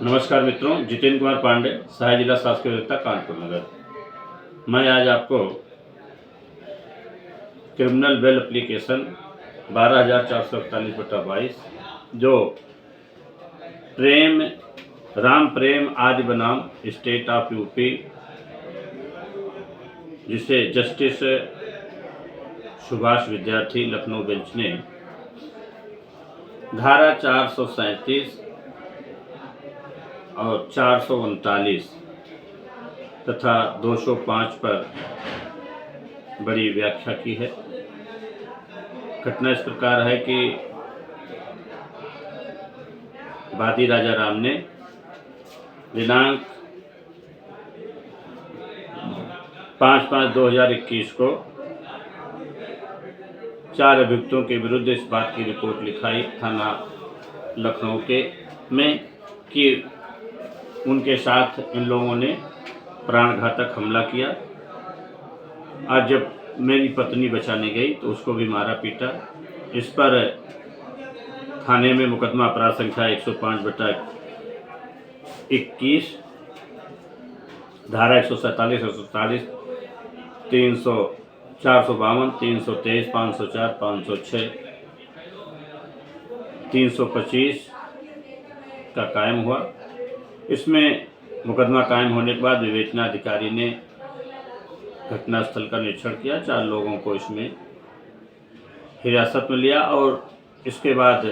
नमस्कार मित्रों, जितेंद्र कुमार पांडे, सहायक जिला शासकीय अभियंता कानपुर नगर। मैं आज आपको क्रिमिनल बेल एप्लीकेशन 12,441/22 जो राम प्रेम आदि बनाम स्टेट ऑफ यूपी, जिसे जस्टिस सुभाष विद्यार्थी लखनऊ बेंच ने धारा 437 और 439 तथा 205 पर बड़ी व्याख्या की है। घटना इस प्रकार है कि वादी राजा राम ने दिनांक 5/5/2021 को 4 अभियुक्तों के विरुद्ध इस बात की रिपोर्ट लिखाई थाना लखनऊ में कि उनके साथ इन लोगों ने प्राणघातक हमला किया। आज जब मेरी पत्नी बचाने गई तो उसको भी मारा पीटा। इस पर थाने में मुकदमा अपराध संख्या 105/21, धारा 147, 147, 300, 452, 323, 504, 506, 325 का कायम हुआ। इसमें मुकदमा कायम होने के बाद विवेचना अधिकारी ने घटनास्थल का निरीक्षण किया, 4 लोगों को इसमें हिरासत में लिया और इसके बाद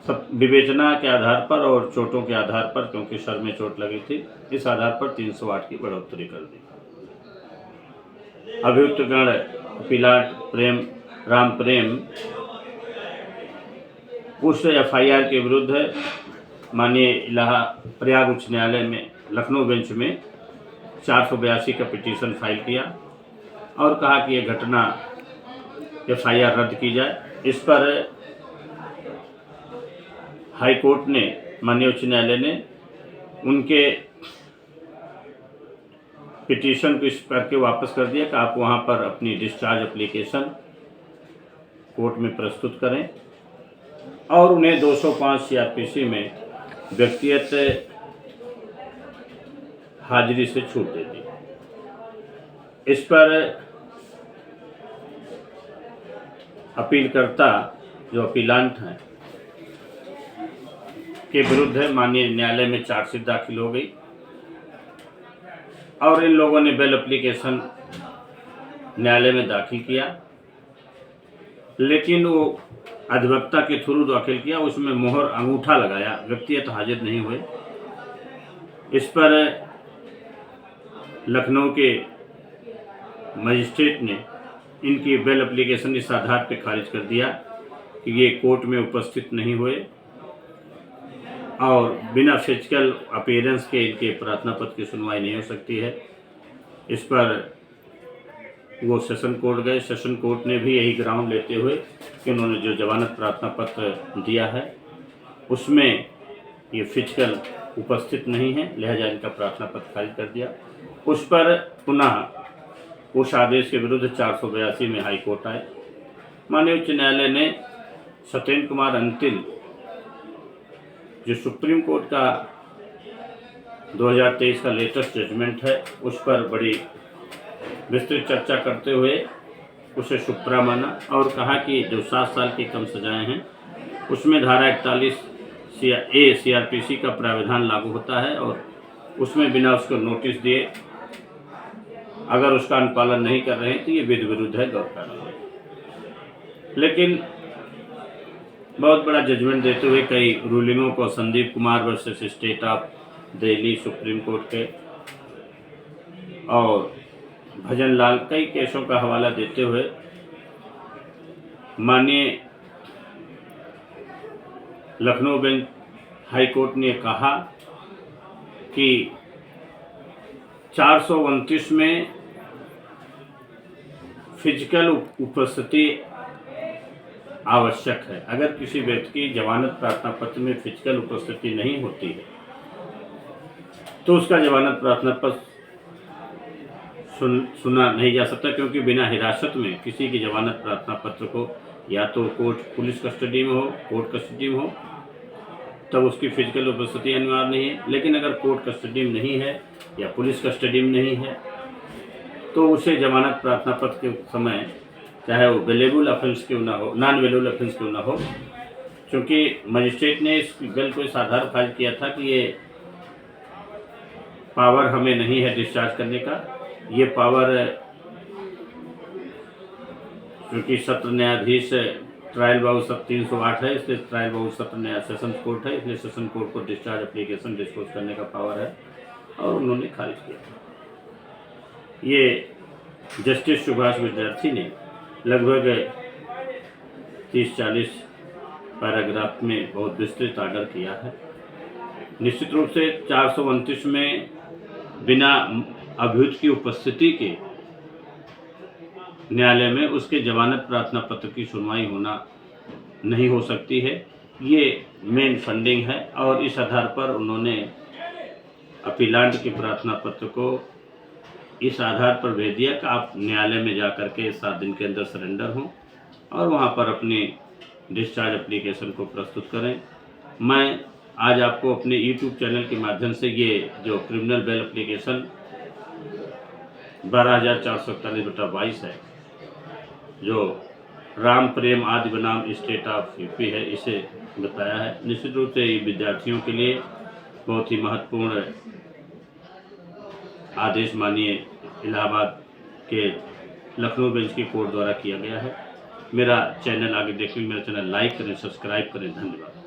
सब विवेचना के आधार पर और चोटों के आधार पर, क्योंकि सर में चोट लगी थी, इस आधार पर 308 की बढ़ोतरी कर दी। अभियुक्तगण राम प्रेम उस एफआईआर के विरुद्ध माननीय प्रयाग उच्च न्यायालय में लखनऊ बेंच में 482 का पिटीशन फाइल किया और कहा कि यह घटना एफआईआर रद्द की जाए। इस पर हाई कोर्ट ने, माननीय उच्च न्यायालय ने उनके पिटीशन को इस करके वापस कर दिया कि आप वहां पर अपनी डिस्चार्ज एप्लीकेशन कोर्ट में प्रस्तुत करें और उन्हें 205 सीआरपीसी में व्यक्तिगत हाजिरी से छूट दे दी। इस पर अपीलकर्ता जो अपीलांट हैं के विरुद्ध माननीय न्यायालय में चार्जशीट दाखिल हो गई और इन लोगों ने बेल एप्लीकेशन न्यायालय में दाखिल किया, लेकिन वो अधिवक्ता के थ्रू दाखिल किया, उसमें मोहर अंगूठा लगाया, व्यक्तिगत हाजिर नहीं हुए। इस पर लखनऊ के मजिस्ट्रेट ने इनकी बेल एप्लीकेशन इस आधार पर खारिज कर दिया कि ये कोर्ट में उपस्थित नहीं हुए और बिना फिजिकल अपीयरेंस के इनके प्रार्थना पत्र की सुनवाई नहीं हो सकती है। इस पर वो सेशन कोर्ट गए। सेशन कोर्ट ने भी यही ग्राउंड लेते हुए कि उन्होंने जो जमानत प्रार्थना पत्र दिया है उसमें ये फिजिकल उपस्थित नहीं है, लिहाजा इनका प्रार्थना पत्र खारिज कर दिया। उस पर पुनः उस आदेश के विरुद्ध 482 में हाई कोर्ट आए। माननीय उच्च न्यायालय ने सत्येंद्र कुमार अंतिल, जो सुप्रीम कोर्ट का 2023 का लेटेस्ट जजमेंट है, उस पर बड़ी विस्तृत चर्चा करते हुए उसे सुप्रा माना और कहा कि जो 7 साल की कम सजाएं हैं उसमें धारा 41 सीआरपीसी का प्रावधान लागू होता है और उसमें बिना उसको नोटिस दिए अगर उसका अनुपालन नहीं कर रहे हैं तो ये विधि विरुद्ध है, गैर कानूनी है। लेकिन बहुत बड़ा जजमेंट देते हुए कई रूलिंगों को, Sandeep Kumar versus state of Delhi supreme court के और भजन लाल, कई केसों का हवाला देते हुए माननीय लखनऊ बेंच हाई कोर्ट ने कहा कि 429 में फिजिकल उपस्थिति आवश्यक है। अगर किसी व्यक्ति की जमानत प्रार्थना पत्र में फिजिकल उपस्थिति नहीं होती है तो उसका जमानत प्रार्थना पत्र सुना नहीं जा सकता, क्योंकि बिना हिरासत में किसी की जमानत प्रार्थना पत्र को या तो कोर्ट पुलिस कस्टडी में हो, कोर्ट कस्टडी में हो, तब उसकी फिजिकल उपस्थिति अनिवार्य नहीं है। लेकिन अगर कोर्ट कस्टडी में नहीं है या पुलिस कस्टडी में नहीं है तो उसे जमानत प्रार्थना पत्र के समय चाहे वो वेलेबल ऑफेंस क्यों ना हो, नॉन वेलेबल ऑफेंस क्यों ना हो, क्योंकि मजिस्ट्रेट ने इस बिल को इस आधार फाइल किया था कि ये पावर हमें नहीं है डिस्चार्ज करने का। ये पावर क्योंकि सत्र न्यायाधीश ट्रायल बाउल सब 308 है, इसलिए ट्रायल बाउल सत्र न्याय सेशन कोर्ट है, इसलिए सेशन कोर्ट को डिस्चार्ज एप्लीकेशन डिस्पोज करने का पावर है और उन्होंने खारिज किया। ये जस्टिस सुभाष विद्यार्थी ने लगभग 30-40 पैराग्राफ में बहुत विस्तृत आर्डर किया है। निश्चित रूप से 429 में बिना अभियुक्त की उपस्थिति के न्यायालय में उसके जमानत प्रार्थना पत्र की सुनवाई होना नहीं हो सकती है। ये मेन फंडिंग है और इस आधार पर उन्होंने अपीलांट के प्रार्थना पत्र को इस आधार पर भेज दिया कि आप न्यायालय में जाकर के 7 दिन के अंदर सरेंडर हों और वहाँ पर अपनी डिस्चार्ज एप्लीकेशन को प्रस्तुत करें। मैं आज आपको अपने यूट्यूब चैनल के माध्यम से ये जो क्रिमिनल बेल एप्लीकेशन 12,441/22 है, जो राम प्रेम आदि बनाम स्टेट ऑफ यूपी है, इसे बताया है। निश्चित रूप से ये विद्यार्थियों के लिए बहुत ही महत्वपूर्ण आदेश मानिए इलाहाबाद के लखनऊ बेंच की कोर्ट द्वारा किया गया है। मेरा चैनल आगे देखने, मेरा चैनल लाइक करें, सब्सक्राइब करें। धन्यवाद।